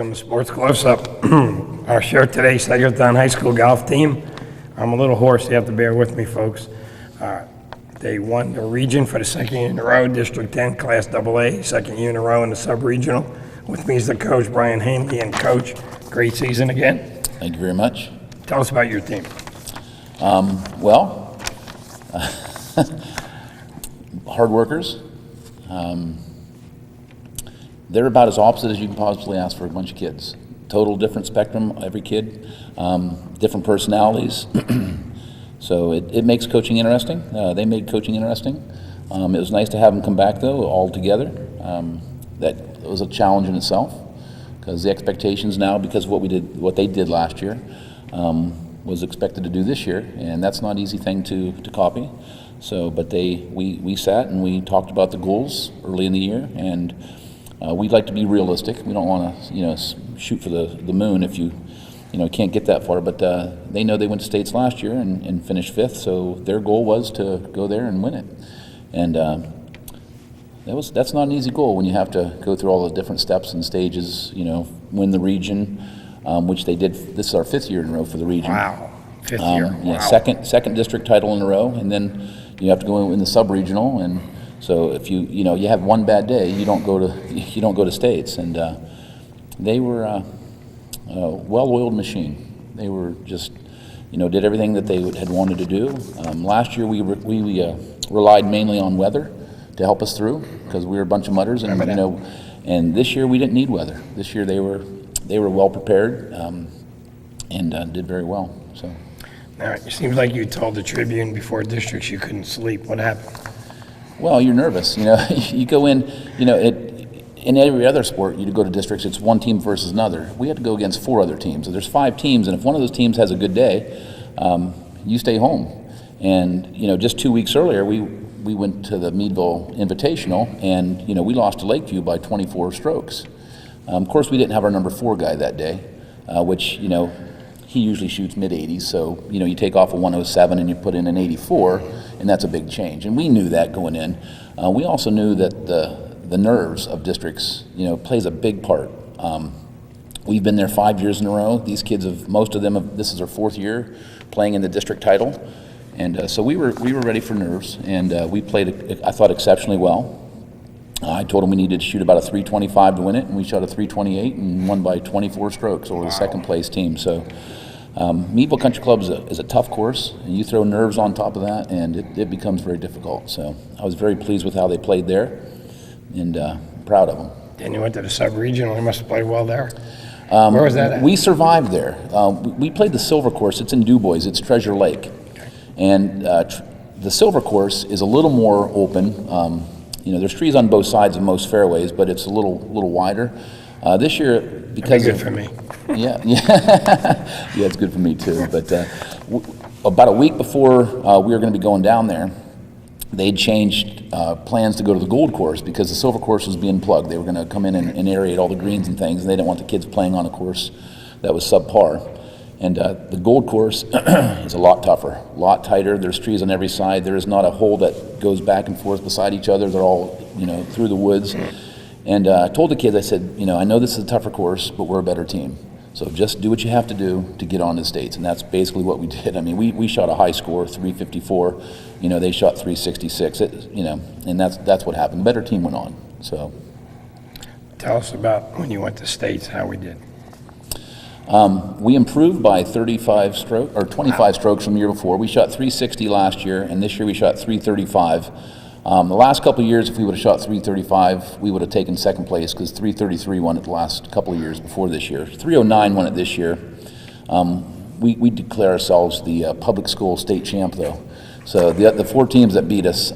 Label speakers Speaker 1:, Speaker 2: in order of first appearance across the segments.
Speaker 1: Welcome to Sports Close-Up. Our show today, Saegertown High School golf team. I'm a little hoarse, you have to bear with me, folks. They won the region for the second year in a row, District 10, Class AA, second year in a row in the sub-regional. With me is the coach, Brian Hanley, and coach, great season again.
Speaker 2: Thank you very much.
Speaker 1: Tell us about your team.
Speaker 2: Hard workers. They're about as opposite as you can possibly ask for a bunch of kids. Total different spectrum, every kid, different personalities. So it makes coaching interesting. They made coaching interesting. It was nice to have them come back, though, all together. That was a challenge in itself, because the expectations now, because of what they did last year, was expected to do this year, and that's not an easy thing to copy. So, but we sat and we talked about the goals early in the year, and we'd like to be realistic. We don't want to, shoot for the moon if you can't get that far. But they know they went to states last year and finished fifth, so their goal was to go there and win it. And that's not an easy goal when you have to go through all the different steps and stages. Win the region, which they did. This is our fifth year in a row for the region.
Speaker 1: Wow, fifth year.
Speaker 2: Yeah,
Speaker 1: wow.
Speaker 2: Second district title in a row, and then you have to go in the sub-regional. And so if you have one bad day, you don't go to states. And they were a well-oiled machine. They were just did everything that they had wanted to do. Last year we relied mainly on weather to help us through, because we were a bunch of mudders, and and this year we didn't need weather. This year they were well prepared and did very well. So
Speaker 1: Now, it seems like you told the Tribune before districts you couldn't sleep. What happened?
Speaker 2: Well, you're nervous. You go in. In every other sport, you go to districts, it's one team versus another. We had to go against 4 other teams. So there's 5 teams, and if one of those teams has a good day, you stay home. And just 2 weeks earlier, we went to the Meadville Invitational, and we lost to Lakeview by 24 strokes. Of course, we didn't have our number 4 guy that day, which he usually shoots mid-80s. So you take off a 107 and you put in an 84, and that's a big change. And we knew that going in. We also knew that the nerves of districts, plays a big part. We've been there 5 years in a row. These kids most of them, this is their 4th year playing in the district title. And so we were ready for nerves, and we played, I thought, exceptionally well. I told them we needed to shoot about a 325 to win it, and we shot a 328 and won by 24 strokes over the second place team. So Meadville Country Club is a tough course, and you throw nerves on top of that, and it becomes very difficult. So I was very pleased with how they played there, and proud of them.
Speaker 1: Then you went to the sub-regional. You must have played well there. Where was that at?
Speaker 2: We survived there. We played the Silver Course. It's in DuBois. It's Treasure Lake. Okay. And the Silver Course is a little more open. There's trees on both sides of most fairways, but it's a little wider. This year, because
Speaker 1: That'd be good for me.
Speaker 2: Yeah, it's good for me too. But about a week before we were going to be going down there, they'd changed plans to go to the Gold Course because the Silver Course was being plugged. They were going to come in and aerate all the greens and things, and they didn't want the kids playing on a course that was subpar. And the Gold Course is a lot tougher, a lot tighter. There's trees on every side. There is not a hole that goes back and forth beside each other. They're all, through the woods. And I told the kids, I said, I know this is a tougher course, but we're a better team. So just do what you have to do to get on to states. And that's basically what we did. I mean, we shot a high score, 354. They shot 366. And that's what happened. The better team went on. So
Speaker 1: Tell us about when you went to states, how we did.
Speaker 2: We improved by 25 strokes from the year before. We shot 360 last year, and this year we shot 335. The last couple of years, if we would have shot 335, we would have taken second place, because 333 won it the last couple of years before this year. 309 won it this year. We declare ourselves the public school state champ, though. So the 4 teams that beat us,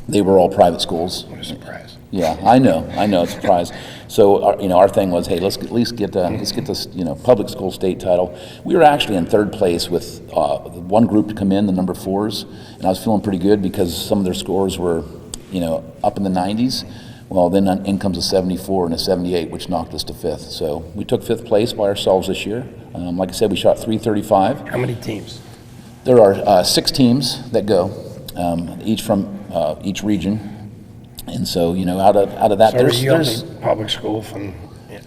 Speaker 2: they were all private schools.
Speaker 1: What a surprise.
Speaker 2: Yeah, I know, it's a surprise. So our thing was, hey, let's at least get this public school state title. We were actually in 3rd place with one group to come in, the number 4s, and I was feeling pretty good because some of their scores were up in the 90s. Well, then in comes a 74 and a 78, which knocked us to 5th. So we took 5th place by ourselves this year. Like I said, we shot 335.
Speaker 1: How many teams?
Speaker 2: There are 6 teams that go, each from each region. And so, out of that,
Speaker 1: So there's public school from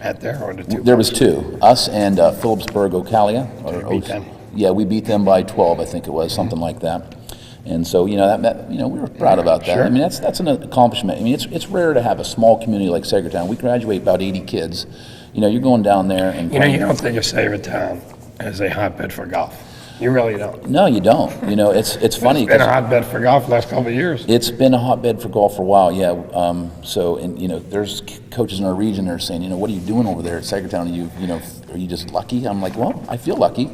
Speaker 1: at there, or the two?
Speaker 2: There was two, us and Phillipsburg Ocalia.
Speaker 1: You beat them?
Speaker 2: Yeah, we beat them by 12, I think it was, something like that. And so, that we were proud about that.
Speaker 1: Sure.
Speaker 2: I mean, that's an accomplishment. I mean, it's rare to have a small community like Saegertown. We graduate about 80 kids. You're going down there and
Speaker 1: You don't think of Saegertown as a hotbed for golf. You really don't.
Speaker 2: No, you don't. It's funny.
Speaker 1: It's been a hotbed for golf the last couple of years.
Speaker 2: It's been a hotbed for golf for a while, yeah. There's coaches in our region that are saying, what are you doing over there at Saegertown? Are you just lucky? I'm like, well, I feel lucky.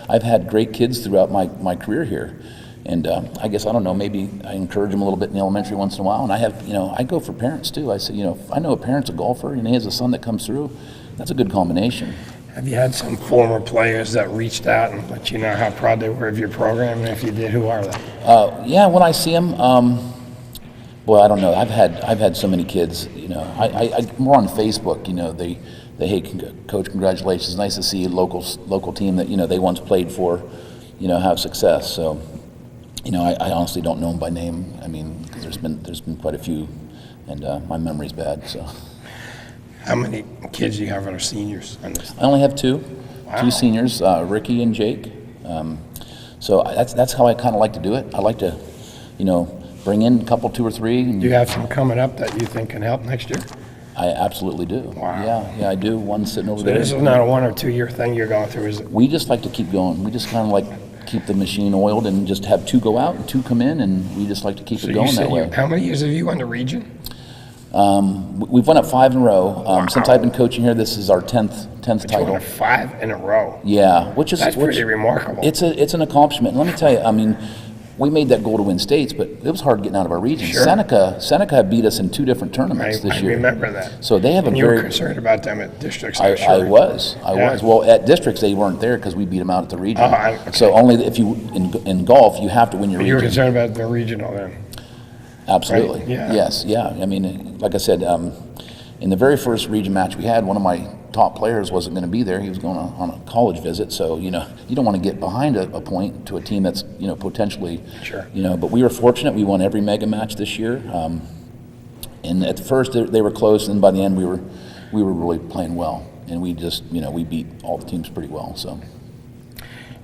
Speaker 2: I've had great kids throughout my career here. And I guess, I don't know, maybe I encourage them a little bit in the elementary once in a while. And I have, I go for parents too. I say, if I know a parent's a golfer and he has a son that comes through, that's a good combination.
Speaker 1: Have you had some former players that reached out and let you know how proud they were of your program? And if you did, who are they?
Speaker 2: Yeah, when I see them, well, I don't know. I've had so many kids. We're on Facebook. They hey, coach, congratulations. Nice to see a local team that they once played for, have success. So, I honestly don't know them by name. I mean, because there's been quite a few, and my memory's bad. So.
Speaker 1: How many kids do you have that are seniors on this?
Speaker 2: I only have two.
Speaker 1: Wow.
Speaker 2: Two seniors, Ricky and Jake. So that's how I kind of like to do it. I like to, bring in a couple, two or three.
Speaker 1: Do you have some coming up that you think can help next year?
Speaker 2: I absolutely do.
Speaker 1: Wow.
Speaker 2: Yeah, I do. One sitting over
Speaker 1: So
Speaker 2: there.
Speaker 1: this is not a 1 or 2 year thing you're going through, is it?
Speaker 2: We just like to keep going. We just kind of like keep the machine oiled and just have two go out and two come in, and we just like to keep it going that way.
Speaker 1: How many years have you won the region?
Speaker 2: We've won it 5 in a row. Since I've been coaching here, this is our 10th title.
Speaker 1: You won 5 in a row.
Speaker 2: Yeah,
Speaker 1: That's pretty remarkable.
Speaker 2: It's an accomplishment. And let me tell you, I mean, we made that goal to win states, but it was hard getting out of our region.
Speaker 1: Sure.
Speaker 2: Seneca beat us in 2 different tournaments this year.
Speaker 1: I remember that.
Speaker 2: So they have
Speaker 1: and
Speaker 2: a
Speaker 1: you
Speaker 2: very.
Speaker 1: were concerned about them at districts.
Speaker 2: I
Speaker 1: Sure.
Speaker 2: was.
Speaker 1: Yeah.
Speaker 2: Well, at districts they weren't there because we beat them out at the region.
Speaker 1: Okay.
Speaker 2: So only if you in golf you have to win your
Speaker 1: You were
Speaker 2: region.
Speaker 1: concerned about the regional then.
Speaker 2: Absolutely.
Speaker 1: Right? Yeah.
Speaker 2: Yes. Yeah. I mean, like I said, in the very first region match we had, one of my top players wasn't going to be there. He was going on a college visit. So you don't want to get behind a point to a team that's potentially.
Speaker 1: Sure.
Speaker 2: But we were fortunate. We won every mega match this year. And at the first they were close, and by the end we were really playing well, and we just we beat all the teams pretty well. So.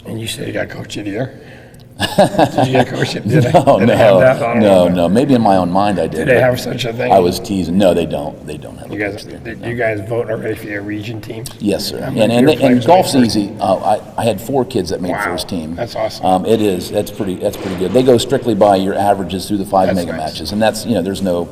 Speaker 1: And you said you got coach of the year? Did you get coach of the year?
Speaker 2: No. Maybe in my own mind I did.
Speaker 1: Do they have such a thing?
Speaker 2: I was teasing. No, they don't. They don't have
Speaker 1: You
Speaker 2: a
Speaker 1: guys,
Speaker 2: coach there.
Speaker 1: did you guys vote already for your region teams?
Speaker 2: Yes, sir.
Speaker 1: How many of your
Speaker 2: And
Speaker 1: players
Speaker 2: golf's
Speaker 1: made
Speaker 2: easy. I had 4 kids that made
Speaker 1: Wow,
Speaker 2: first team.
Speaker 1: that's awesome.
Speaker 2: It is. That's pretty good. They go strictly by your averages through the 5
Speaker 1: That's
Speaker 2: mega
Speaker 1: nice.
Speaker 2: matches, and that's there's no.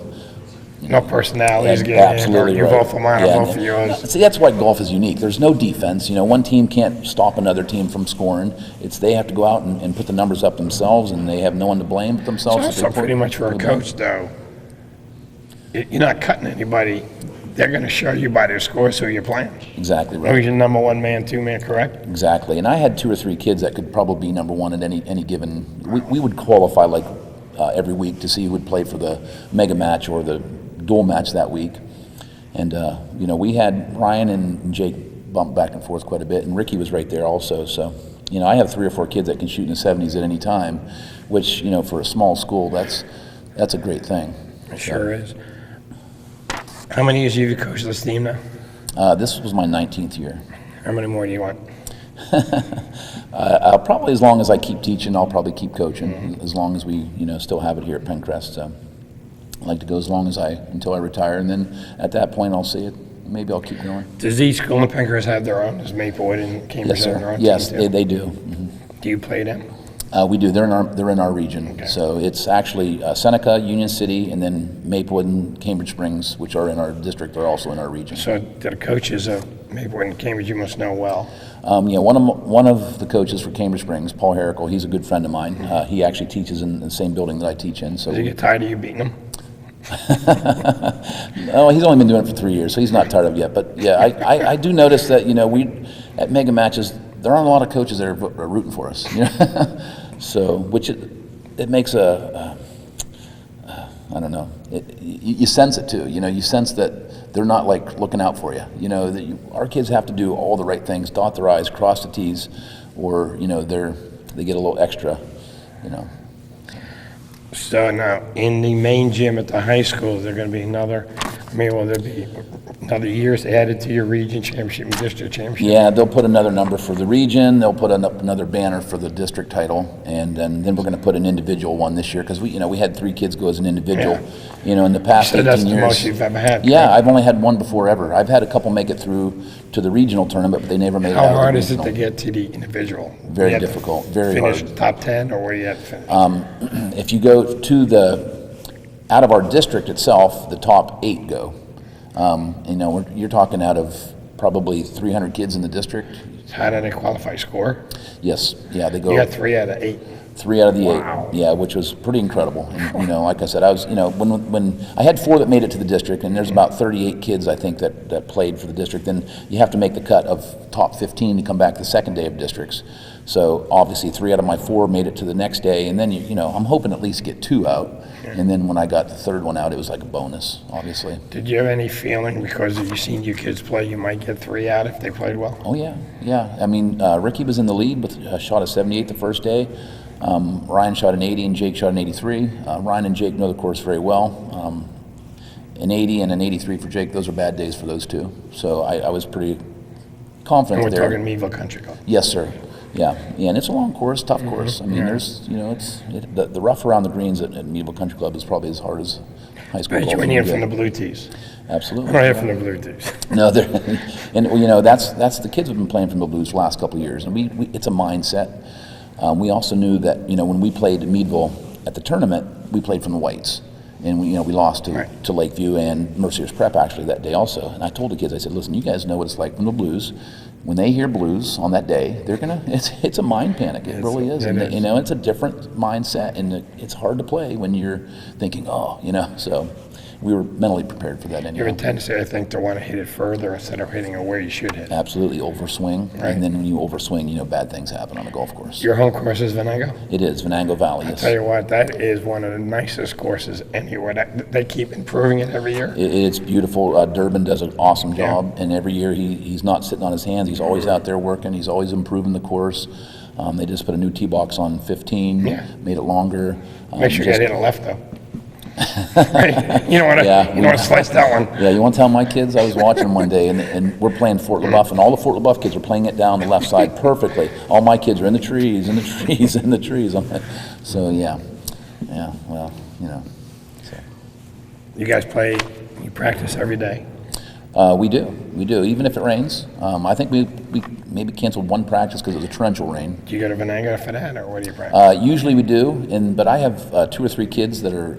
Speaker 1: No personalities getting
Speaker 2: Absolutely
Speaker 1: in, or you
Speaker 2: right.
Speaker 1: vote for mine, I vote for yours.
Speaker 2: See, that's why golf is unique. There's no defense. One team can't stop another team from scoring. They have to go out and put the numbers up themselves, and they have no one to blame but themselves.
Speaker 1: So pretty much for a coach, though, you're not cutting anybody. They're going to show you by their scores who you're playing.
Speaker 2: Exactly right.
Speaker 1: Who's your number 1 man, 2 man, correct?
Speaker 2: Exactly. And I had 2 or 3 kids that could probably be number 1 at any given. We would qualify like every week to see who would play for the mega match or the dual match that week. And we had Ryan and Jake bump back and forth quite a bit, and Ricky was right there also. So I have 3 or 4 kids that can shoot in the 70s at any time, which for a small school that's a great thing.
Speaker 1: It sure is. How many years have you coached this team now?
Speaker 2: This was my 19th year.
Speaker 1: How many more do you want?
Speaker 2: Probably as long as I keep teaching, I'll probably keep coaching. As long as we still have it here at Pencrest. I'd like to go as long as until I retire, and then at that point I'll see it. Maybe I'll keep going.
Speaker 1: Does each school in Pencrest have their own? Does Maplewood and Cambridge
Speaker 2: Yes,
Speaker 1: have their
Speaker 2: sir.
Speaker 1: own?
Speaker 2: Yes,
Speaker 1: teams too?
Speaker 2: they do. Mm-hmm.
Speaker 1: Do you play them?
Speaker 2: We do. They're in our region.
Speaker 1: Okay.
Speaker 2: So it's actually Seneca, Union City, and then Maplewood and Cambridge Springs, which are in our district, are also in our region.
Speaker 1: So the coaches of Maplewood and Cambridge you must know well.
Speaker 2: One of the coaches for Cambridge Springs, Paul Herrickle, he's a good friend of mine. He actually teaches in the same building that I teach in. So
Speaker 1: Does he get tired of you beating him?
Speaker 2: Oh, he's only been doing it for 3 years, so he's not tired of it yet. But yeah, I do notice that we at mega matches there aren't a lot of coaches that are rooting for us. So which it makes I don't know. You sense it too. You sense that they're not like looking out for you. That our kids have to do all the right things, dot their I's, cross the T's, or they get a little extra. So
Speaker 1: now, in the main gym at the high school, is there going to be another I mean, will there be another years added to your region championship and district championship?
Speaker 2: Yeah, they'll put another number for the region, they'll put another banner for the district title, and then we're going to put an individual one this year, because we had 3 kids go as an individual, in the past 18 years.
Speaker 1: So that's the most you've ever had?
Speaker 2: Yeah,
Speaker 1: correct?
Speaker 2: I've only had one before ever. I've had a couple make it through to the regional tournament, but they never made it out
Speaker 1: How
Speaker 2: of the
Speaker 1: hard is it
Speaker 2: regional.
Speaker 1: to get to the individual?
Speaker 2: Very
Speaker 1: You have to
Speaker 2: difficult, very hard.
Speaker 1: Finish top 10, or where you have to finish?
Speaker 2: If you go to out of our district itself, the top 8 go. You're talking out of probably 300 kids in the district.
Speaker 1: How do they qualify? Score?
Speaker 2: Yes, yeah, they go.
Speaker 1: You got 3 out of 8.
Speaker 2: 3 out of the 8,
Speaker 1: Wow.
Speaker 2: yeah, which was pretty incredible. And, like I said, I was, when I had 4 that made it to the district, and there's about 38 kids, I think, that played for the district, then you have to make the cut of top 15 to come back the second day of districts. So obviously 3 out of my 4 made it to the next day, and then, I'm hoping at least get 2 out. And then when I got the 3rd one out, it was like a bonus, obviously.
Speaker 1: Did you have any feeling, because you've seen your kids play, you might get 3 out if they played well?
Speaker 2: Oh, yeah. I mean, Ricky was in the lead with a shot of 78 the first day. Ryan shot an 80 and Jake shot an 83. Ryan and Jake know the course very well. An 80 and an 83 for Jake, those are bad days for those 2. So I was pretty confident
Speaker 1: And we're
Speaker 2: there.
Speaker 1: talking Meadville Country Club.
Speaker 2: Yes, sir. Yeah, and it's a long course, tough course. I mean, there's, the rough around the greens at Meadville Country Club is probably as hard as high school
Speaker 1: But
Speaker 2: golf.
Speaker 1: you went
Speaker 2: can
Speaker 1: here
Speaker 2: get.
Speaker 1: from the blue tees.
Speaker 2: Absolutely.
Speaker 1: I'm not here from the blue tees.
Speaker 2: No, that's the kids have been playing from the blues the last couple of years, and we it's a mindset. We also knew that when we played Meadville at the tournament, we played from the whites, and we lost to Lakeview and Mercier's Prep actually that day also. And I told the kids, I said, listen, you guys know what it's like from the blues. When they hear blues on that day, they're gonna. It's a mind panic. It really is, and it's a different mindset, and it's hard to play when you're thinking, So we were mentally prepared for that.
Speaker 1: You have
Speaker 2: Anyhow.
Speaker 1: a tendency, I think, to want to hit it further instead of hitting it where you should hit.
Speaker 2: Absolutely overswing,
Speaker 1: Right.
Speaker 2: and then when you overswing, bad things happen on the golf course.
Speaker 1: Your home course is Venango?
Speaker 2: It is Venango Valley. Yes.
Speaker 1: Tell you what, that is one of the nicest courses anywhere. They keep improving it every year.
Speaker 2: It's beautiful. Durbin does an awesome job, and every year he's not sitting on his hands. He's always out there working. He's always improving the course. They just put a new tee box on 15, made it longer.
Speaker 1: Make sure you get in a left, though. Right? You don't want to slice that one.
Speaker 2: Yeah, you want to tell my kids? I was watching them one day, and we're playing Fort LaBeouf, and all the Fort LaBeouf kids are playing it down the left side perfectly. All my kids are in the trees, in the trees, in the trees. So, well. So.
Speaker 1: You guys play, you practice every day?
Speaker 2: We do. Even if it rains. I think we maybe canceled one practice because it was a torrential rain.
Speaker 1: Do you go to Venango for that, or what do you practice?
Speaker 2: Usually we do, but I have 2 or 3 kids that are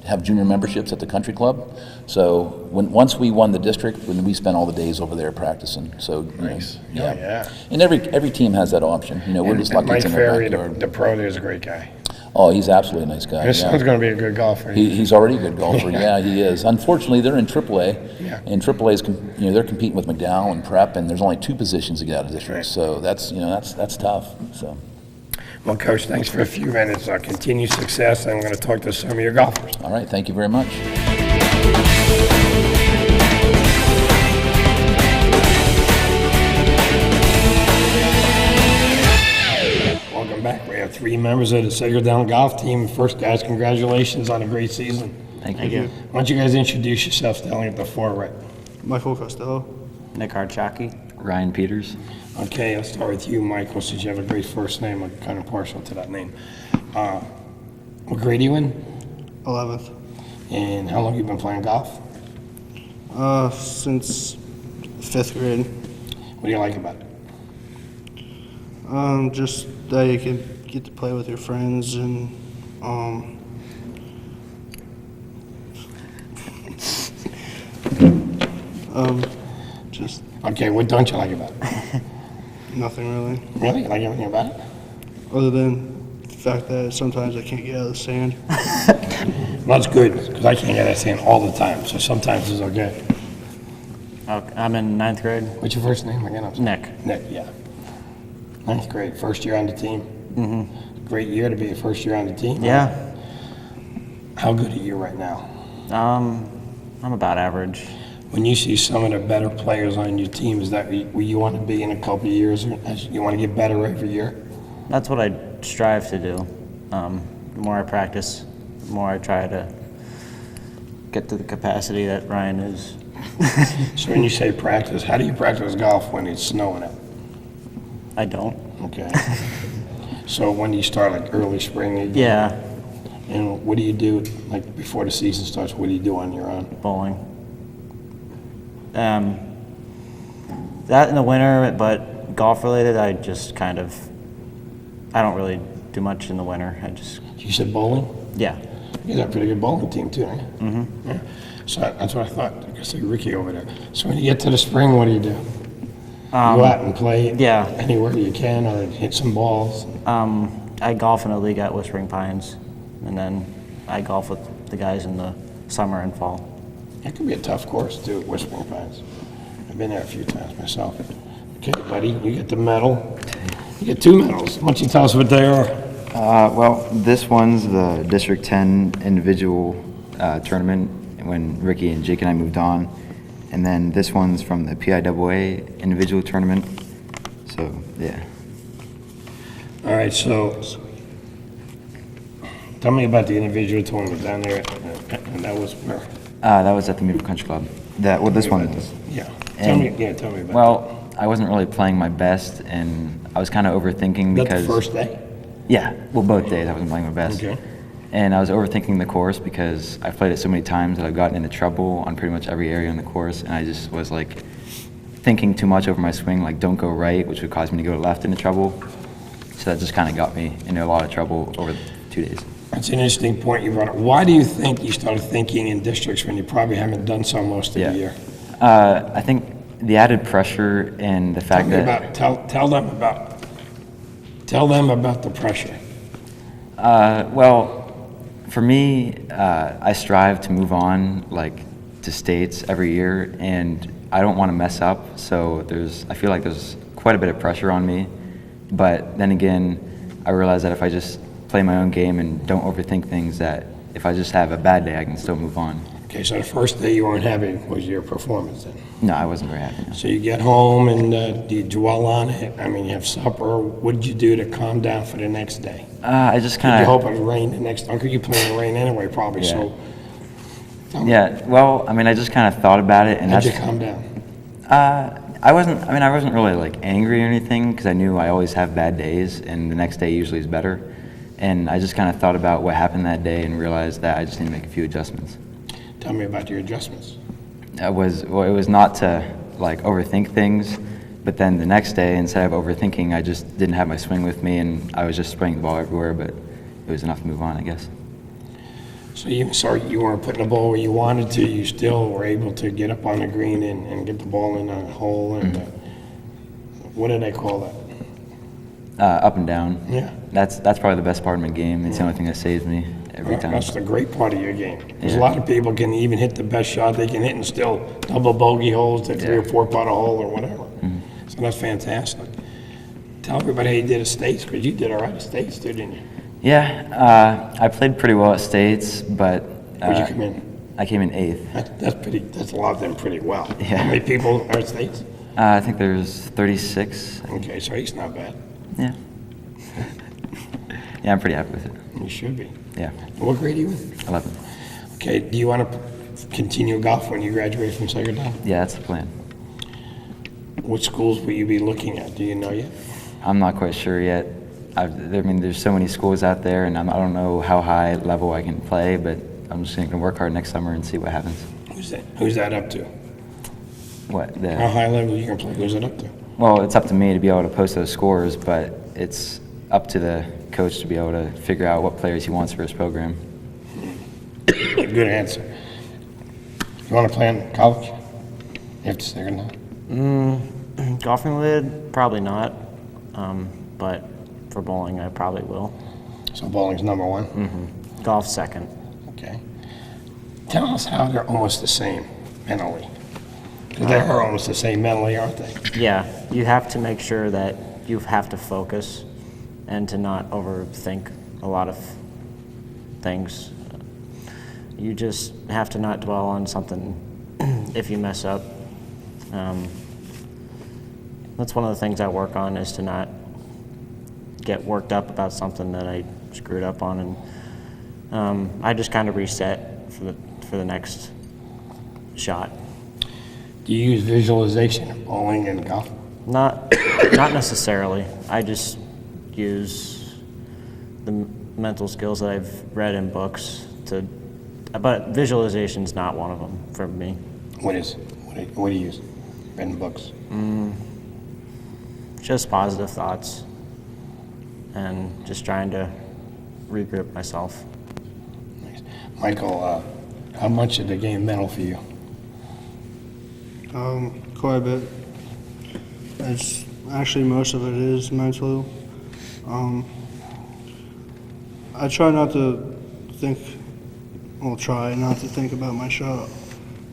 Speaker 2: have junior memberships at the country club. So once we won the district, when we spent all the days over there practicing. So
Speaker 1: Nice.
Speaker 2: yeah.
Speaker 1: Oh, yeah.
Speaker 2: And every team has that option. We're just lucky
Speaker 1: Mike
Speaker 2: it's in our
Speaker 1: Ferry,
Speaker 2: backyard.
Speaker 1: the pro there, is a great guy.
Speaker 2: Oh, he's absolutely a nice guy.
Speaker 1: His
Speaker 2: yeah.
Speaker 1: son's going to be a good golfer.
Speaker 2: He's already a good golfer. Yeah, he is. Unfortunately, they're in AAA,
Speaker 1: Yeah.
Speaker 2: and AAA is they're competing with McDowell and Prep, and there's only 2 positions to get out of district.
Speaker 1: Right.
Speaker 2: So that's tough. So
Speaker 1: Well, Coach, thanks for a few minutes. Continued success. I'm going to talk to some of your golfers.
Speaker 2: all right, thank you very much.
Speaker 1: Welcome back. We have 3 members of the Saegertown golf team. First, guys, congratulations on a great season.
Speaker 3: Thank you.
Speaker 1: Why don't you guys introduce yourselves, telling at the fore right?
Speaker 4: Michael Costello.
Speaker 3: Nick Archacki.
Speaker 5: Ryan Peters.
Speaker 1: Okay, I'll start with you, Michael, since you have a great first name. I'm kind of partial to that name. What grade are you in?
Speaker 4: 11th.
Speaker 1: And how long have you been playing golf?
Speaker 4: Since 5th grade.
Speaker 1: What do you like about it?
Speaker 4: Just that you can get to play with your friends and just
Speaker 1: Okay, what don't you like about it?
Speaker 4: nothing really.
Speaker 1: Really? You like everything about it?
Speaker 4: Other than the fact that sometimes I can't get out of the sand.
Speaker 1: Well, that's good, because I can't get that sand all the time, so sometimes it's okay.
Speaker 3: I'm in 9th grade.
Speaker 1: What's your first name again? I'm sorry.
Speaker 3: Nick.
Speaker 1: Nick, yeah. 9th grade, first year on the team. Mm-hmm. Great year to be a first year on the team.
Speaker 3: Yeah.
Speaker 1: How good are you right now?
Speaker 3: I'm about average.
Speaker 1: When you see some of the better players on your team, is that where you want to be in a couple of years? Or you want to get better every year?
Speaker 3: That's what I strive to do. The more I practice, the more I try to get to the capacity that Ryan is.
Speaker 1: So when you say practice, how do you practice golf when it's snowing out?
Speaker 3: I don't.
Speaker 1: Okay. So when do you start, like early spring? again?
Speaker 3: Yeah,
Speaker 1: And what do you do, like before the season starts, what do you do on your own?
Speaker 3: bowling. That in the winter, but golf related, I just kind of, I don't really do much in the winter. I just,
Speaker 1: You said bowling?
Speaker 3: yeah.
Speaker 1: You got a pretty good bowling team too, don't you? Mm-hmm. Yeah. So that's what I thought. I guess like Ricky over there. So when you get to the spring, what do? You go out and play
Speaker 3: yeah.
Speaker 1: anywhere you can or hit some balls?
Speaker 3: I golf in a league at Whispering Pines, and then I golf with the guys in the summer and fall.
Speaker 1: It can be a tough course too, Whispering Pines. I've been there a few times myself. Okay, buddy, you get the medal. You get 2 medals. Why don't you tell us what they are?
Speaker 5: Well, this one's the District 10 individual tournament when Ricky and Jake and I moved on. And then this one's from the PIAA individual tournament. So, yeah.
Speaker 1: All right, so tell me about the individual tournament down there. And that was where?
Speaker 5: That was at the Maple Country Club. This one was.
Speaker 1: Yeah.
Speaker 5: And-
Speaker 1: Tell me about
Speaker 5: Well, I wasn't really playing my best, and I was kind of overthinking
Speaker 1: that.
Speaker 5: because.
Speaker 1: The first day?
Speaker 5: Yeah, well, both days I wasn't playing my best.
Speaker 1: Okay.
Speaker 5: And I was overthinking the course because I've played it so many times that I've gotten into trouble on pretty much every area in the course, and I just was like thinking too much over my swing, like don't go right, which would cause me to go left into trouble. So that just kind of got me into a lot of trouble over 2 days.
Speaker 1: That's an interesting point you brought up. Why do you think you started thinking in districts when you probably haven't done so most of the year?
Speaker 5: I think the added pressure and the fact
Speaker 1: Tell them about the pressure.
Speaker 5: well, for me, I strive to move on, like, to states every year, and I don't want to mess up, so I feel like there's quite a bit of pressure on me, but then again, I realize that if I just play my own game and don't overthink things, that if I just have a bad day, I can still move on.
Speaker 1: Okay, so the first day you weren't happy was your performance then.
Speaker 5: No, I wasn't very happy. No.
Speaker 1: So you get home and do you dwell on it? I mean, you have supper. What did you do to calm down for the next day?
Speaker 5: I just
Speaker 1: Did
Speaker 5: kind
Speaker 1: you
Speaker 5: of.
Speaker 1: hope it rained the next day? Because you play in the rain anyway, probably.
Speaker 5: Yeah.
Speaker 1: So tell me,
Speaker 5: Yeah, well, I mean, I just kind of thought about it, and
Speaker 1: how'd you
Speaker 5: that's.
Speaker 1: calm down?
Speaker 5: I wasn't really like angry or anything because I knew I always have bad days, and the next day usually is better. And I just kind of thought about what happened that day and realized that I just need to make a few adjustments.
Speaker 1: Tell me about your adjustments.
Speaker 5: It was not to like overthink things, but then the next day, instead of overthinking, I just didn't have my swing with me, and I was just spraying the ball everywhere. But it was enough to move on, I guess.
Speaker 1: So you weren't putting the ball where you wanted to. You still were able to get up on the green and get the ball in a hole. And what do they call that?
Speaker 5: Up and down.
Speaker 1: Yeah.
Speaker 5: That's probably the best part of my game. It's the only thing that saves me every time.
Speaker 1: That's the great part of your game. Because a
Speaker 5: Yeah.
Speaker 1: lot of people can even hit the best shot they can hit and still double bogey holes to 3 or 4 putt a hole or whatever. So that's fantastic. Tell everybody how you did at States, because you did all right at States too, didn't you?
Speaker 5: Yeah, I played pretty well at States, but
Speaker 1: Where'd you come in?
Speaker 5: I came in 8th.
Speaker 1: That's a lot of them pretty well.
Speaker 5: Yeah.
Speaker 1: How many people are at States?
Speaker 5: I think there's 36.
Speaker 1: Okay, so he's not bad.
Speaker 5: Yeah. Yeah, I'm pretty happy with it.
Speaker 1: You should be.
Speaker 5: Yeah,
Speaker 1: What grade are you in?
Speaker 5: 11.
Speaker 1: Okay, do you want to continue golf when you graduate from Saegertown?
Speaker 5: Yeah, that's the plan.
Speaker 1: What schools will you be looking at? Do you know yet?
Speaker 5: I'm not quite sure yet. There's so many schools out there, and I don't know how high level I can play, but I'm just going to work hard next summer and see what happens.
Speaker 1: Who's that up to?
Speaker 5: What?
Speaker 1: How high level are you going to play? Who's it up to?
Speaker 5: Well, it's up to me to be able to post those scores, but it's up to the coach to be able to figure out what players he wants for his program.
Speaker 1: Good answer. You want to play in college? You have to say or not.
Speaker 3: Golfing related, probably not. But for bowling, I probably will.
Speaker 1: So bowling's number 1?
Speaker 3: Golf second.
Speaker 1: Okay. Tell us how they're almost the same mentally. Because they are almost the same mentally, aren't they?
Speaker 3: Yeah, you have to make sure that you have to focus and to not overthink a lot of things. You just have to not dwell on something if you mess up. That's one of the things I work on, is to not get worked up about something that I screwed up on, and I just kind of reset for the next shot.
Speaker 1: Do you use visualization in bowling and golf?
Speaker 3: Not necessarily. I just use the mental skills that I've read in books but visualization's not one of them for me.
Speaker 1: What do you use in books?
Speaker 3: Just positive thoughts and just trying to regroup myself.
Speaker 1: Nice. Michael, how much of the game mental for you?
Speaker 4: Quite a bit. It's actually most of it is mental. I try not to try not to think about my shot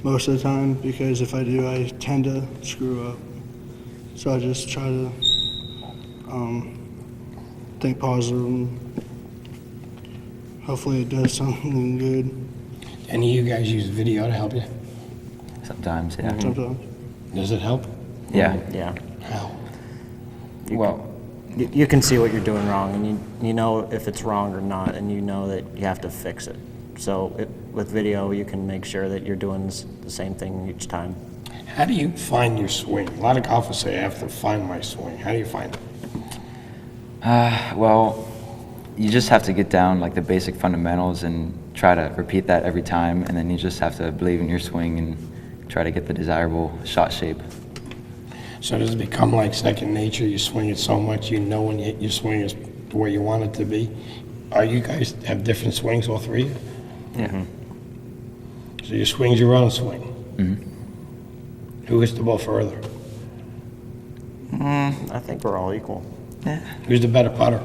Speaker 4: most of the time, because if I do, I tend to screw up. So I just try to think positive and hopefully it does something good.
Speaker 1: Any of you guys use video to help you?
Speaker 5: Sometimes, yeah.
Speaker 4: Sometimes.
Speaker 1: Does it help?
Speaker 5: Yeah.
Speaker 3: Yeah.
Speaker 1: How?
Speaker 5: Well,
Speaker 3: You can see what you're doing wrong, and you know if it's wrong or not, and you know that you have to fix it. So with video, you can make sure that you're doing the same thing each time.
Speaker 1: How do you find your swing? A lot of golfers say, I have to find my swing. How do you find it?
Speaker 5: well, you just have to get down like the basic fundamentals and try to repeat that every time, and then you just have to believe in your swing and try to get the desirable shot shape.
Speaker 1: So does it become like second nature? You swing it so much, you know when your swing is where you want it to be. Are you guys have different swings, all three?
Speaker 5: Yeah.
Speaker 1: So your swing's your own swing.
Speaker 5: Mm-hmm.
Speaker 1: Who hits the ball further?
Speaker 3: I think we're all equal.
Speaker 5: Yeah.
Speaker 1: Who's the better putter?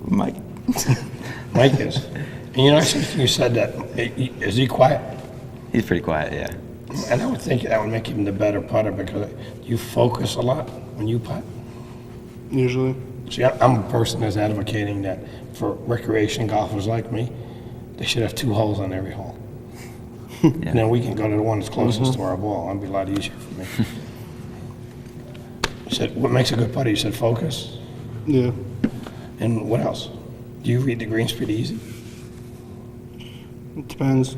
Speaker 5: Mike.
Speaker 1: Mike is. And you know, since you said that, is he quiet?
Speaker 5: He's pretty quiet, yeah.
Speaker 1: And I would think that would make him the better putter because you focus a lot when you putt.
Speaker 4: Usually.
Speaker 1: See, I'm a person that's advocating that for recreation golfers like me, they should have 2 holes on every hole.
Speaker 5: Yeah.
Speaker 1: And then we can go to the one that's closest to our ball. That'd be a lot easier for me. You said, what makes a good putter? You said focus.
Speaker 4: Yeah.
Speaker 1: And what else? Do you read the greens pretty easy?
Speaker 4: It depends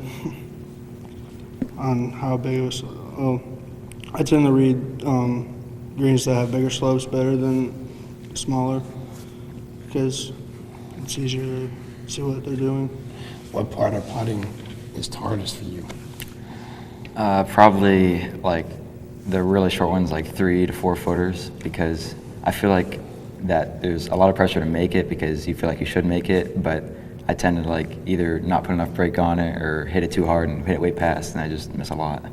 Speaker 4: on how big it was. I tend to read greens that have bigger slopes better than smaller, because it's easier to see what they're doing.
Speaker 1: What part of putting is hardest for you?
Speaker 5: Probably like the really short ones, like 3 to 4 footers, because I feel like that there's a lot of pressure to make it because you feel like you should make it, but I tend to like either not put enough brake on it or hit it too hard and hit it way past, and I just miss a lot.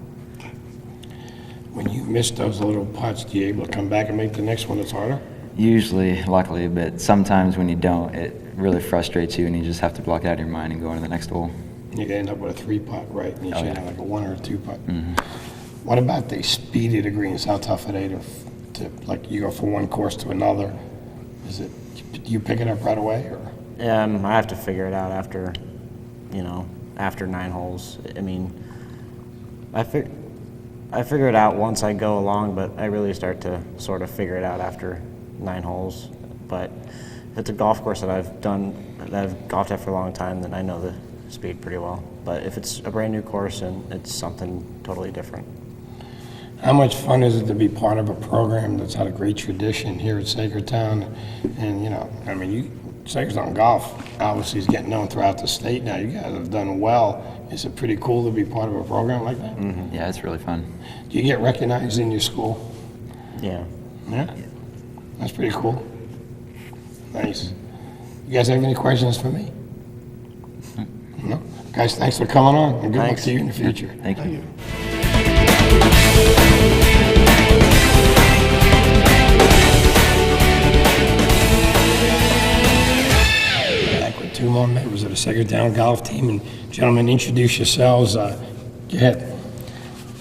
Speaker 1: When you miss those little putts, do you able to come back and make the next one that's harder?
Speaker 5: Usually, luckily, but sometimes when you don't, it really frustrates you and you just have to block it out of your mind and go on to the next hole.
Speaker 1: You can end up with a 3-putt, right? And you should
Speaker 5: yeah.
Speaker 1: have like a 1 or a 2-putt.
Speaker 5: Mm-hmm.
Speaker 1: What about the speed of the greens? How tough are they to like you go from one course to another? Is it, do you pick it up right away or?
Speaker 3: I have to figure it out after 9 holes. I mean, I figure it out once I go along, but I really start to sort of figure it out after 9 holes. But if it's a golf course that I've golfed at for a long time, then I know the speed pretty well. But if it's a brand new course and it's something totally different.
Speaker 1: How much fun is it to be part of a program that's had a great tradition here at Saegertown? And Saegertown golf obviously is getting known throughout the state now. You guys have done well. Is it pretty cool to be part of a program like that?
Speaker 5: Mm-hmm. Yeah, it's really fun.
Speaker 1: Do you get recognized in your school?
Speaker 3: Yeah.
Speaker 1: Yeah? That's pretty cool. Nice. You guys have any questions for me? No? Guys, thanks for coming on, and good luck
Speaker 3: Thanks.
Speaker 1: to you in the future.
Speaker 5: Thank you.
Speaker 1: Back with 2 more members of the Saegertown golf team. And gentlemen, introduce yourselves. Go ahead.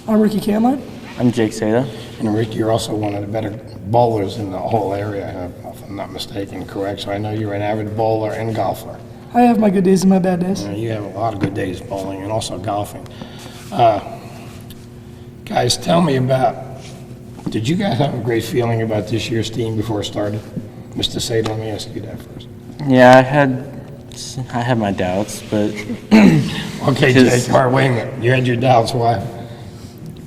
Speaker 6: I'm Ricky Kanline.
Speaker 3: I'm Jake Sada.
Speaker 1: And Rick, you're also one of the better bowlers in the whole area, if I'm not mistaken, correct? So I know you're an avid bowler and golfer.
Speaker 6: I have my good days and my bad days.
Speaker 1: You have a lot of good days bowling and also golfing. Guys, tell me did you guys have a great feeling about this year's team before it started? Mr. Sada, let me ask you that first.
Speaker 7: Yeah, I had I have my doubts, but
Speaker 1: Okay, Jake, all right, wait a minute. You had your doubts, why?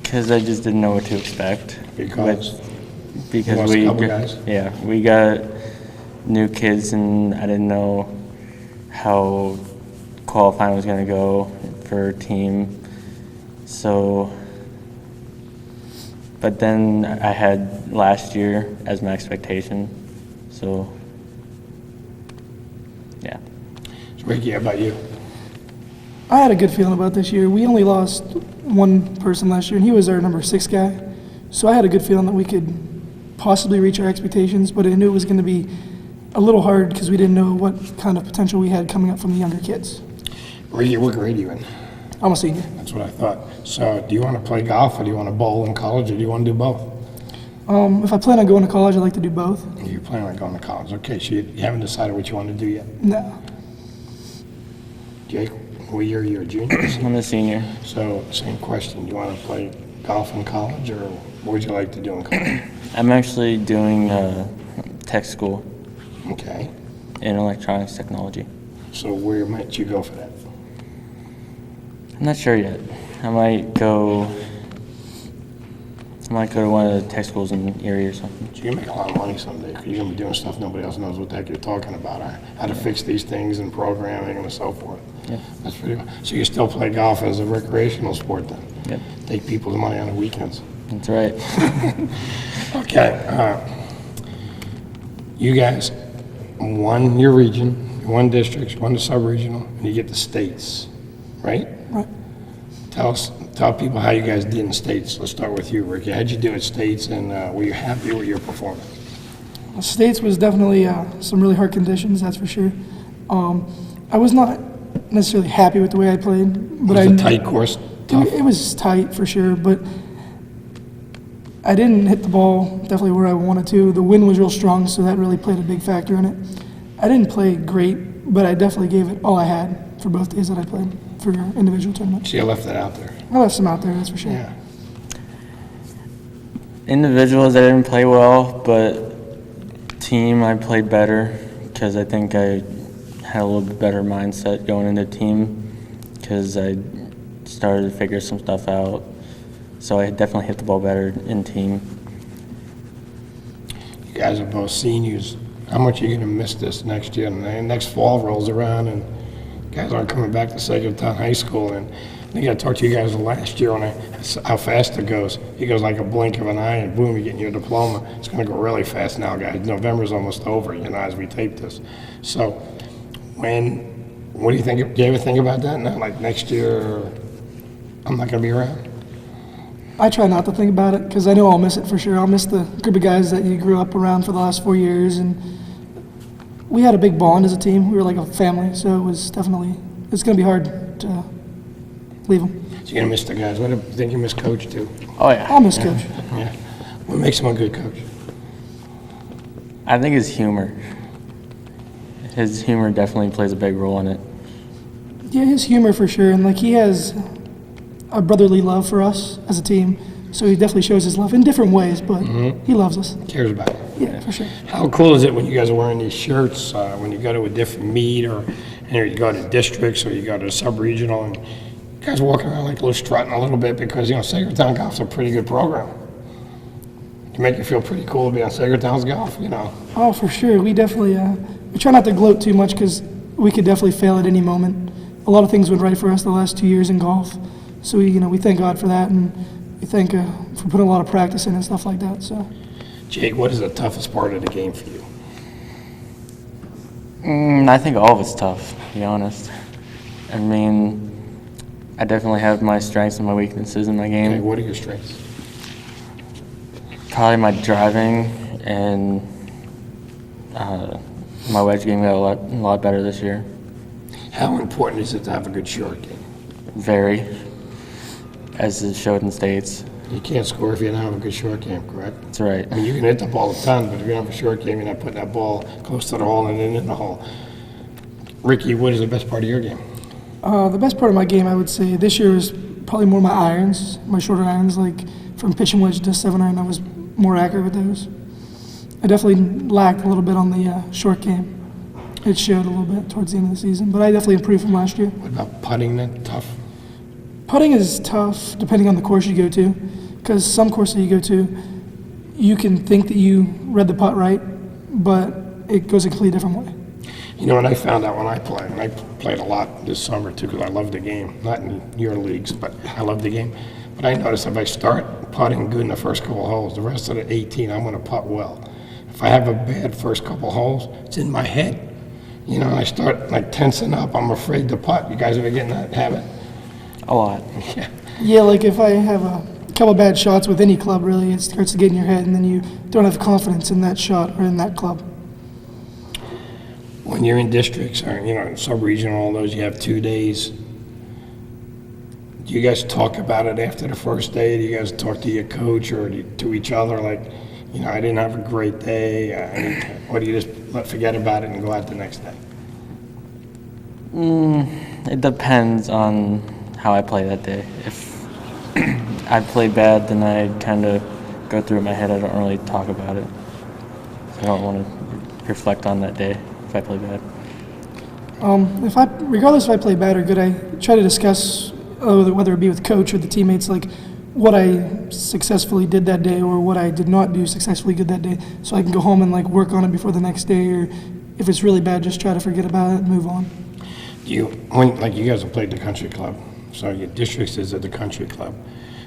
Speaker 7: because I just didn't know what to expect.
Speaker 1: Because
Speaker 7: Because
Speaker 1: lost a couple guys?
Speaker 7: we got new kids, and I didn't know how qualifying was going to go for a team. So, but then I had last year as my expectation. So, yeah.
Speaker 1: So, Ricky, how about you?
Speaker 6: I had a good feeling about this year. We only lost one person last year, and he was our number 6 guy. So I had a good feeling that we could possibly reach our expectations, but I knew it was going to be a little hard because we didn't know what kind of potential we had coming up from the younger kids.
Speaker 1: Ricky, what grade are you in?
Speaker 6: I'm a senior.
Speaker 1: That's what I thought. So do you want to play golf, or do you want to bowl in college, or do you want to do both?
Speaker 6: If I plan on going to college, I'd like to do both.
Speaker 1: You plan on going to college. Okay, so you haven't decided what you want to do yet.
Speaker 6: No.
Speaker 1: Jake, what year are you, a junior?
Speaker 7: I'm a senior.
Speaker 1: So, same question. Do you want to play golf in college, or what would you like to do in college?
Speaker 7: I'm actually doing tech school
Speaker 1: Okay.
Speaker 7: in electronics technology.
Speaker 1: So where might you go for that?
Speaker 7: I'm not sure yet. I might go to one of the tech schools in Erie or something.
Speaker 1: So you make a lot of money someday, because you're going to be doing stuff nobody else knows what the heck you're talking about, how to fix these things and programming and so forth.
Speaker 7: Yep.
Speaker 1: That's pretty well. So you still play golf as a recreational sport then?
Speaker 7: Yep.
Speaker 1: Take people's money on the weekends.
Speaker 7: That's right.
Speaker 1: Okay. You guys won your region, you won districts, you won the sub-regional, and you get the states, right?
Speaker 6: Right.
Speaker 1: Tell people how you guys did in states. Let's start with you, Ricky. How'd you do at states, and were you happy with your performance?
Speaker 6: States was definitely some really hard conditions, that's for sure. I was not necessarily happy with the way I played, but
Speaker 1: It was a tight course, tough.
Speaker 6: It was tight for sure, but I didn't hit the ball definitely where I wanted to. The wind was real strong, so that really played a big factor in it. I didn't play great, but I definitely gave it all I had for both days that I played for individual tournaments.
Speaker 1: So you left that out there.
Speaker 6: I left some out there, that's for sure.
Speaker 1: Yeah.
Speaker 7: Individuals, I didn't play well, but team, I played better because I think I had a little bit better mindset going into team because I started to figure some stuff out. So I definitely hit the ball better in team.
Speaker 1: You guys are both seniors. How much are you going to miss this next year? And then next fall rolls around, and guys aren't coming back to Saegertown High School. And I think I talked to you guys last year on how fast it goes. It goes like a blink of an eye, and boom, you're getting your diploma. It's going to go really fast now, guys. November's almost over, as we tape this. So, what do you think? Do you ever think about that now? Like next year, I'm not going to be around?
Speaker 6: I try not to think about it because I know I'll miss it for sure. I'll miss the group of guys that you grew up around for the last 4 years, and we had a big bond as a team. We were like a family, so it's going to be hard to leave them.
Speaker 1: So you're going to miss the guys. What do you think you miss Coach too?
Speaker 7: Oh, yeah.
Speaker 6: I'll miss Coach.
Speaker 1: Yeah. What makes him a good coach?
Speaker 7: I think his humor. His humor definitely plays a big role in it.
Speaker 6: Yeah, his humor for sure, and like he has a brotherly love for us as a team, so he definitely shows his love in different ways, but he loves us.
Speaker 1: Cares about it.
Speaker 6: Yeah, for sure.
Speaker 1: How cool is it when you guys are wearing these shirts, when you go to a different meet, or you go to districts, or you go to a sub-regional, and you guys walking around like a little strutting a little bit because, Saegertown Golf's a pretty good program. It make you feel pretty cool to be on Saegertown's Golf,
Speaker 6: Oh, for sure. We definitely, we try not to gloat too much because we could definitely fail at any moment. A lot of things went right for us the last 2 years in golf. So we thank God for that, and we thank for putting a lot of practice in and stuff like that. So,
Speaker 1: Jake, what is the toughest part of the game for you?
Speaker 7: I think all of it's tough, to be honest. I mean, I definitely have my strengths and my weaknesses in my game.
Speaker 1: Okay, what are your strengths?
Speaker 7: Probably my driving and my wedge game got a lot better this year.
Speaker 1: How important is it to have a good short game?
Speaker 7: Very, as it showed in states.
Speaker 1: You can't score if you don't have a good short game, correct?
Speaker 7: That's right.
Speaker 1: I mean, you can hit the ball a ton, but if you don't have a short game, you're not putting that ball close to the hole and then in the hole. Ricky, what is the best part of your game?
Speaker 6: the best part of my game, I would say, this year was probably more my irons, my shorter irons, like from pitching wedge to 7-iron, I was more accurate with those. I definitely lacked a little bit on the short game. it showed a little bit towards the end of the season. But I definitely improved from last year.
Speaker 1: What about putting then? Tough?
Speaker 6: Putting is tough depending on the course you go to, because some courses you go to, you can think that you read the putt right, but it goes a completely different way.
Speaker 1: You know what I found out when I played, and I played a lot this summer too because I love the game. Not in your leagues, but I love the game. But I noticed if I start putting good in the first couple of holes, the rest of the 18, I'm going to putt well. If I have a bad first couple of holes, it's in my head. You know, and I start like tensing up. I'm afraid to putt. You guys ever get in that habit?
Speaker 7: A lot.
Speaker 6: Yeah, like if I have a couple bad shots with any club, really, it starts to get in your head, and then you don't have confidence in that shot or in that club.
Speaker 1: When you're in districts or, you know, sub-regional, all those, you have 2 days. Do you guys talk about it after the first day? Do you guys talk to your coach or to each other like, you know, I didn't have a great day, or do you just forget about it and go out the next day?
Speaker 7: It depends on how I play that day. If I play bad, then I kind of go through it in my head. I don't really talk about it. I don't want to reflect on that day if I play bad.
Speaker 6: Regardless if I play bad or good, I try to discuss, whether it be with coach or the teammates, like what I successfully did that day or what I did not do successfully good that day, so I can go home and like work on it before the next day, or if it's really bad, just try to forget about it and move on.
Speaker 1: Like you guys have played the country club, so your districts is at the country club.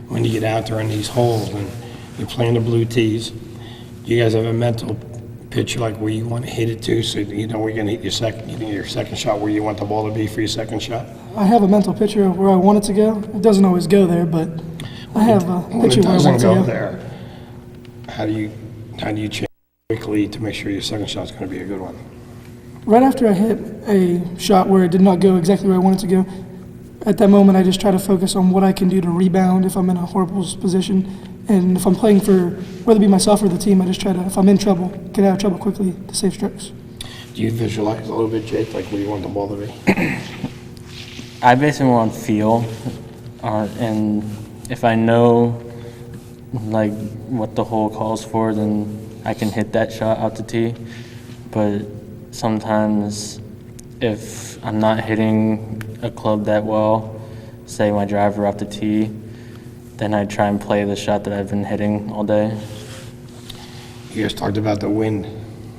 Speaker 1: When you get out there in these holes and you're playing the blue tees, do you guys have a mental picture like where you want to hit it to, so you know where you're going to hit your second shot, where you want the ball to be for your second shot?
Speaker 6: I have a mental picture of where I want it to go. It doesn't always go there, but I have a picture where I want it to go.
Speaker 1: When it doesn't go there, how do you change quickly to make sure your second shot's going to be a good one?
Speaker 6: Right after I hit a shot where it did not go exactly where I wanted to go, at that moment I just try to focus on what I can do to rebound if I'm in a horrible position. And if I'm playing for, whether it be myself or the team, I just try to, if I'm in trouble, get out of trouble quickly to save strokes.
Speaker 1: Do you visualize a little bit, Jake, like where you want the ball to be?
Speaker 7: I basically want feel, and if I know like what the hole calls for, then I can hit that shot out the tee. But sometimes if I'm not hitting a club that well, say my driver off the tee, then I try and play the shot that I've been hitting all day.
Speaker 1: You guys talked about the wind,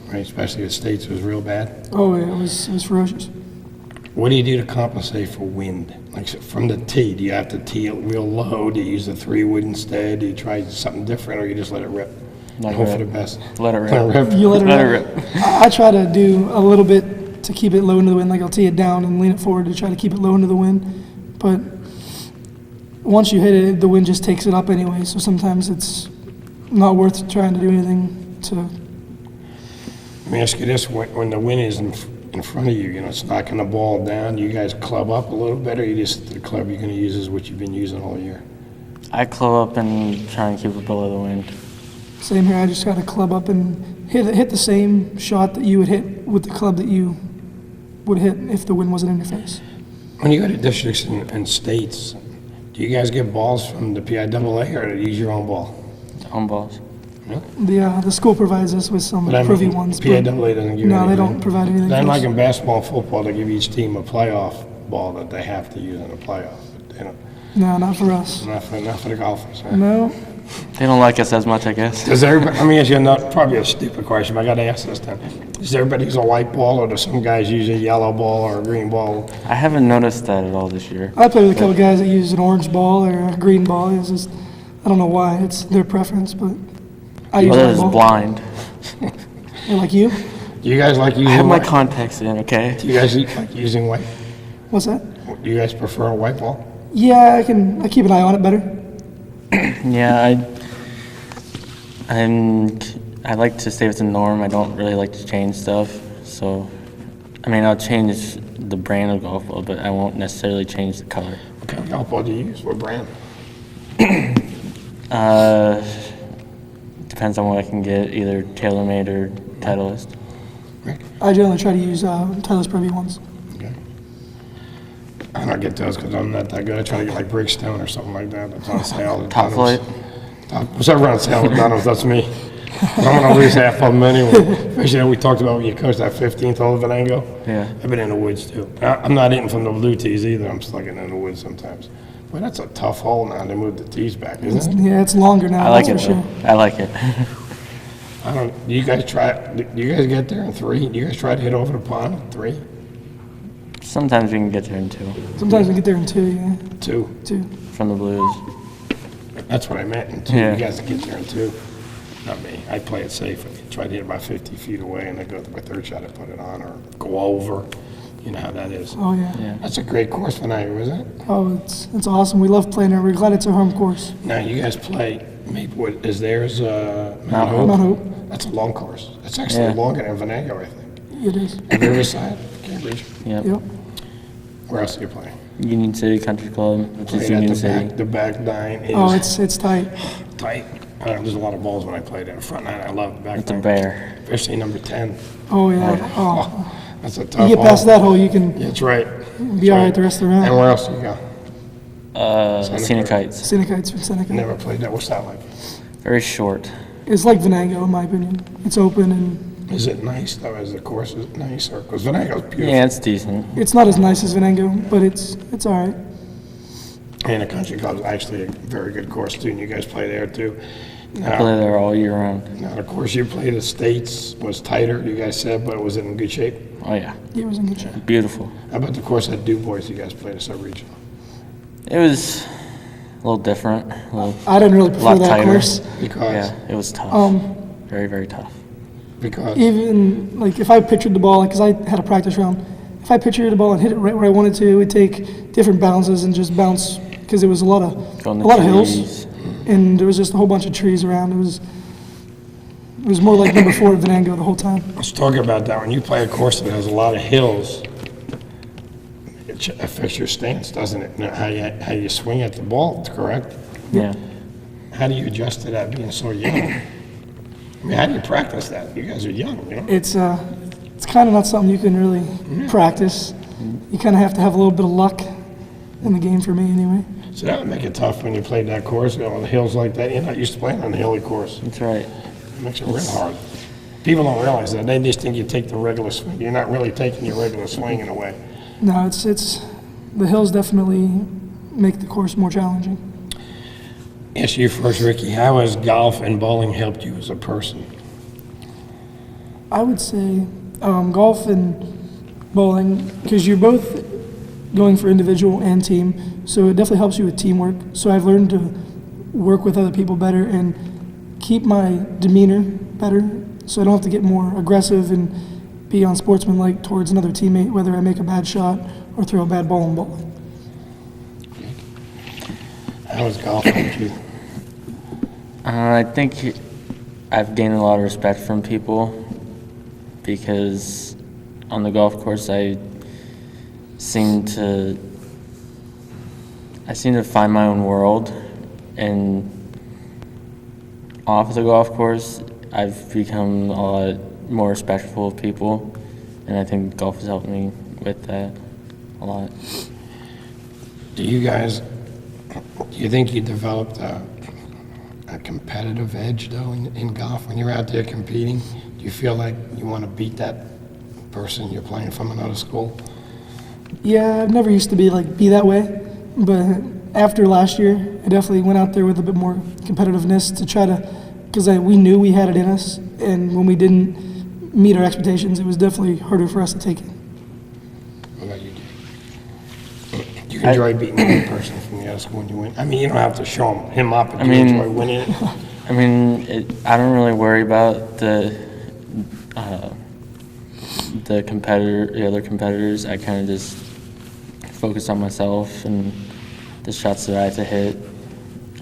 Speaker 1: right? Especially the States was real bad.
Speaker 6: Oh, yeah, it was ferocious.
Speaker 1: What do you do to compensate for wind? Like from the tee, do you have to tee it real low? Do you use the 3-wood instead? Do you try something different, or you just let it rip?
Speaker 7: Let it
Speaker 1: Hope for
Speaker 7: rip.
Speaker 1: the best.
Speaker 7: Let it rip.
Speaker 6: You let it
Speaker 7: Let it
Speaker 6: rip.
Speaker 7: rip.
Speaker 6: I try to do a little bit to keep it low into the wind, like I'll tee it down and lean it forward to try to keep it low into the wind. But once you hit it, the wind just takes it up anyway, so sometimes it's not worth trying to do anything to.
Speaker 1: Let me ask you this, when the wind is in front of you, you know, it's knocking the ball down, do you guys club up a little bit, or you just, the club you're going to use is what you've been using all year?
Speaker 7: I club up and try and keep it below the wind.
Speaker 6: Same here, I just got to club up and hit the same shot that you would hit with the club that you would hit if the wind wasn't in your face.
Speaker 1: When you go to districts and states, do you guys get balls from the PIAA, or do you use your own ball?
Speaker 7: On balls.
Speaker 6: The school provides us with some
Speaker 1: But I mean,
Speaker 6: privy ones. but
Speaker 1: PIAA doesn't give you
Speaker 6: No, they
Speaker 1: anything.
Speaker 6: don't provide anything.
Speaker 1: Then
Speaker 6: for
Speaker 1: like
Speaker 6: us.
Speaker 1: in basketball and football, they give each team a playoff ball that they have to use in the playoff. But they don't,
Speaker 6: No, not for us.
Speaker 1: not for the golfers. Huh?
Speaker 6: No,
Speaker 7: They don't like us as much, I guess.
Speaker 1: Does everybody, let me ask you probably a stupid question, but I gotta ask this then. Does everybody use a white ball, or do some guys use a yellow ball or a green ball?
Speaker 7: I haven't noticed that at all this year.
Speaker 6: I play with a couple guys that use an orange ball or a green ball. It's just, I don't know why. It's their preference, but I use
Speaker 7: Well,
Speaker 6: a
Speaker 7: that is
Speaker 6: ball.
Speaker 7: blind.
Speaker 6: And like you?
Speaker 1: Do you guys like
Speaker 7: I
Speaker 1: using
Speaker 7: have my
Speaker 1: white?
Speaker 7: contacts in, okay?
Speaker 1: Do you guys like using white?
Speaker 6: What's that?
Speaker 1: Do you guys prefer a white ball?
Speaker 6: Yeah, I keep an eye on it better.
Speaker 7: Yeah, I like to stay with the norm. I don't really like to change stuff. So, I mean, I'll change the brand of golf ball, but I won't necessarily change the color.
Speaker 1: What kind of golf ball do you use? What brand?
Speaker 7: Depends on what I can get, either TaylorMade or Titleist.
Speaker 6: I generally try to use Tyler's Privy ones.
Speaker 1: Okay. I don't get those because I'm not that good. I try to get like Brickstone or something like that. That's on sale.
Speaker 7: Top Flight.
Speaker 1: Whatever on sale with Donald's, that's me. I'm going to lose half of them anyway. Especially we talked about when you coached that 15th hole of Venango.
Speaker 7: Yeah.
Speaker 1: I've been in the woods too. I'm not hitting from the blue tees either. I'm slugging in the woods sometimes. But that's a tough hole now. They moved the tees back, isn't it?
Speaker 6: Yeah, it's longer now.
Speaker 7: I like it
Speaker 6: that's for
Speaker 7: though.
Speaker 6: sure.
Speaker 7: I like it.
Speaker 1: I don't. Do you guys get there in 3? Do you guys try to hit over the pond in 3?
Speaker 7: Sometimes we can get there in 2
Speaker 6: Sometimes we get there in 2, yeah.
Speaker 1: 2.
Speaker 6: 2.
Speaker 7: from the Blues.
Speaker 1: That's what I meant in 2.
Speaker 7: Yeah.
Speaker 1: You guys get there in 2. Not me. I play it safe. I try to hit about 50 feet away, and I go to my third shot. I put it on or go over. You know how that is.
Speaker 6: Oh, yeah.
Speaker 7: Yeah.
Speaker 1: That's a great course for now, isn't it?
Speaker 6: Oh, it's awesome. We love playing there. We're glad it's our home course.
Speaker 1: Now you guys play Maplewood. Is theirs Mount
Speaker 7: Mount
Speaker 1: Hope?
Speaker 6: Mount Hope.
Speaker 1: That's a long course. It's actually
Speaker 7: Yeah.
Speaker 1: longer than Venango, I think.
Speaker 6: It is.
Speaker 1: And Riverside, Cambridge.
Speaker 7: Yep.
Speaker 6: Yep.
Speaker 1: Where else are you playing?
Speaker 7: Union City Country Club, which is
Speaker 1: Playing at
Speaker 7: Union
Speaker 1: the
Speaker 7: City.
Speaker 1: back. The back 9 is
Speaker 6: Oh, it's tight.
Speaker 1: tight. There's a lot of balls when I played there. The front 9, I love the back
Speaker 7: It's a
Speaker 1: 9.
Speaker 7: bear.
Speaker 1: Especially number 10.
Speaker 6: Oh, yeah. Oh.
Speaker 1: That's a
Speaker 6: You
Speaker 1: tough
Speaker 6: get past
Speaker 1: hole.
Speaker 6: that hole, you can
Speaker 1: Yeah, that's right.
Speaker 6: be all right the rest of the
Speaker 1: And
Speaker 6: round.
Speaker 1: where else do you go?
Speaker 7: Scenic Heights.
Speaker 6: Scenic Heights from Seneca.
Speaker 1: Never played that. What's that like?
Speaker 7: Very short.
Speaker 6: It's like Venango, in my opinion. It's open, and
Speaker 1: Is it nice though? Is the course nice? Or because Venango's beautiful.
Speaker 7: Yeah, it's decent.
Speaker 6: it's not as nice as Venango, but it's all right.
Speaker 1: And the country club's actually a very good course too. And you guys play there too.
Speaker 7: I play there all year round.
Speaker 1: Now, of course, you played the States, was tighter, you guys said, but was it in good shape?
Speaker 7: Oh yeah,
Speaker 6: It was in good shape.
Speaker 7: beautiful.
Speaker 1: How about the course at Du Bois you guys played a sub-regional?
Speaker 7: It was a little different. A little,
Speaker 6: I didn't really prefer
Speaker 7: lot
Speaker 6: that
Speaker 7: tighter.
Speaker 6: course.
Speaker 1: Because,
Speaker 7: Yeah, it was tough. Very, very tough.
Speaker 1: because,
Speaker 6: Even, like, if I pictured the ball, because I had a practice round, if I pictured the ball and hit it right where I wanted to, it would take different bounces and just bounce, because there was a lot of
Speaker 7: Go in the
Speaker 6: hills,
Speaker 7: trees.
Speaker 6: and there was just a whole bunch of trees around. It was more like number 4 at Venango the whole time.
Speaker 1: let's talk about that. When you play a course that has a lot of hills, it affects your stance, doesn't it? Now, how you swing at the ball, correct?
Speaker 7: Yeah.
Speaker 1: How do you adjust to that being so young? I mean, how do you practice that? You guys are young, you know?
Speaker 6: It's kind of not something you can really practice. You kind of have to have a little bit of luck in the game for me anyway.
Speaker 1: So that would make it tough when you played that course, you know, on the hills like that. You're not used to playing on a hilly course.
Speaker 7: That's right.
Speaker 1: It makes it real hard. People don't realize that. They just think you take the regular swing. You're not really taking your regular swing in a way.
Speaker 6: No, it's the hills definitely make the course more challenging.
Speaker 1: Ask you first, Ricky. How has golf and bowling helped you as a person?
Speaker 6: I would say golf and bowling, because you're both going for individual and team, so it definitely helps you with teamwork. So I've learned to work with other people better and keep my demeanor better, so I don't have to get more aggressive and be unsportsmanlike towards another teammate, whether I make a bad shot or throw a bad ball in bowling.
Speaker 1: How has golf helped you?
Speaker 7: I think I've gained a lot of respect from people because on the golf course I seem to find my own world, and off the golf course I've become a lot more respectful of people, and I think golf has helped me with that a lot.
Speaker 1: Do you think you developed a competitive edge, though, in golf? When you're out there competing, do you feel like you want to beat that person you're playing from another school?
Speaker 6: Yeah, I've never used to be that way, but after last year, I definitely went out there with a bit more competitiveness to try to, because we knew we had it in us, and when we didn't meet our expectations, it was definitely harder for us to take it.
Speaker 1: What about you, Dave? Do you enjoy beating the person from the other school when you win? I mean, you don't have to show him up, but do you enjoy winning it?
Speaker 7: I mean, I don't really worry about the other competitors. I kind of just focus on myself and the shots that I have to hit,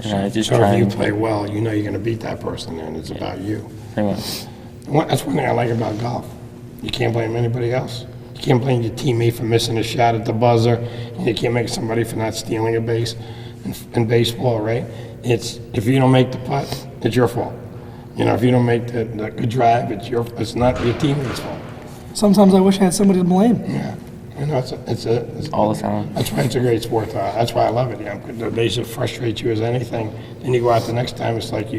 Speaker 7: and I just
Speaker 1: So
Speaker 7: try
Speaker 1: if you
Speaker 7: and
Speaker 1: play well, you know you're going to beat that person, and it's about you.
Speaker 7: pretty much.
Speaker 1: That's one thing I like about golf. You can't blame anybody else. You can't blame your teammate for missing a shot at the buzzer, and you can't make somebody for not stealing a base. In baseball, right? It's if you don't make the putt, it's your fault. You know, if you don't make the good drive, it's not your teammate's fault.
Speaker 6: Sometimes I wish I had somebody to blame.
Speaker 1: Yeah, you know, it's
Speaker 7: All the time.
Speaker 1: That's why it's a great sport. That's why I love it. You know, the base that frustrates you as anything. Then you go out the next time, it's like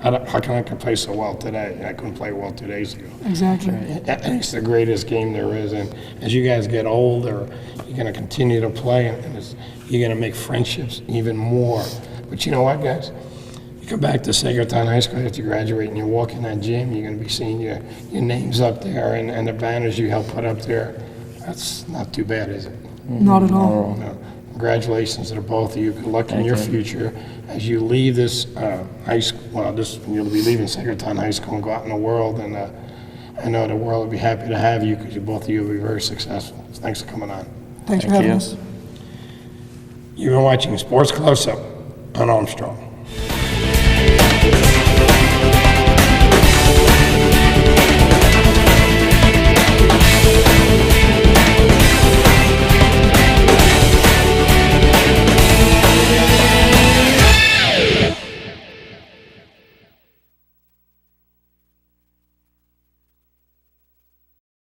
Speaker 1: how can I play so well today? I couldn't play well 2 days ago.
Speaker 6: Exactly.
Speaker 1: And it's the greatest game there is. And as you guys get older, you're going to continue to play, and you're going to make friendships even more. But you know what, guys? You come back to Saegertown High School after you graduate, and you walk in that gym, you're going to be seeing your names up there and the banners you helped put up there. That's not too bad, is it?
Speaker 6: Not at all.
Speaker 1: No. Congratulations to the both of you. Good luck in your future as you leave this high school. Well, you'll be leaving Saegertown High School and go out in the world. And I know the world will be happy to have you because both of you will be very successful. So thanks for coming on.
Speaker 6: Thanks for having
Speaker 7: you.
Speaker 6: us.
Speaker 1: You've been watching Sports Close-Up on Armstrong.